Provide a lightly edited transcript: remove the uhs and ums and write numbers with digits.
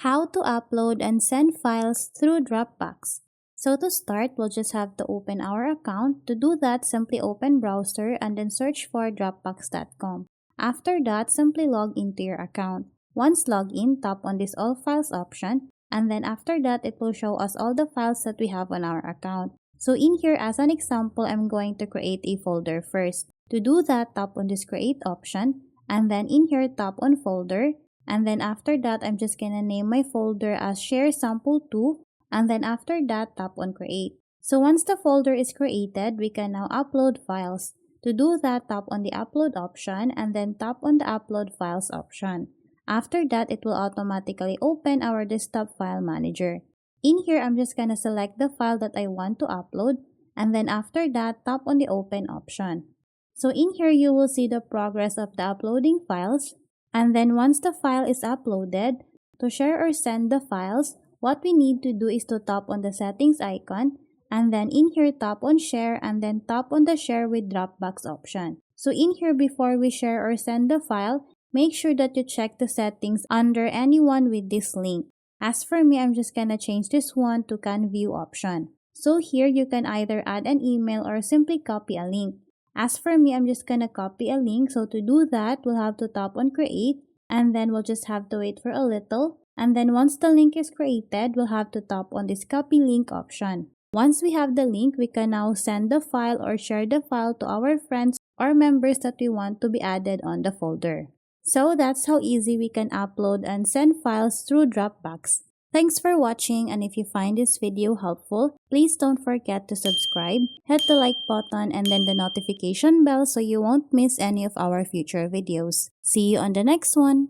How to upload and send files through Dropbox. So to start, we'll just have to open our account. To do that, simply open browser and then search for dropbox.com. After that, simply log into your account. Once logged in, tap on this All Files option, and then after that, it will show us all the files that we have on our account. So in here, as an example, I'm going to create a folder first. To do that, tap on this Create option, and then in here, tap on Folder. And then after that, I'm just gonna name my folder as Share Sample 2. And then after that, tap on Create. So once the folder is created, we can now upload files. To do that, tap on the Upload option and then tap on the Upload Files option. After that, it will automatically open our desktop file manager. In here, I'm just gonna select the file that I want to upload. And then after that, tap on the Open option. So in here, you will see the progress of the uploading files. And then once the file is uploaded, to share or send the files, what we need to do is to tap on the settings icon and then in here tap on share and then tap on the share with Dropbox option. So in here before we share or send the file, make sure that you check the settings under anyone with this link. As for me, I'm just gonna change this one to can view option. So here you can either add an email or simply copy a link. As for me, I'm just gonna copy a link. So to do that, we'll have to tap on create and then we'll just have to wait for a little. And then once the link is created, we'll have to tap on this copy link option. Once we have the link, we can now send the file or share the file to our friends or members that we want to be added on the folder. So that's how easy we can upload and send files through Dropbox. Thanks for watching, and if you find this video helpful, please don't forget to subscribe, hit the like button and then the notification bell so you won't miss any of our future videos. See you on the next one!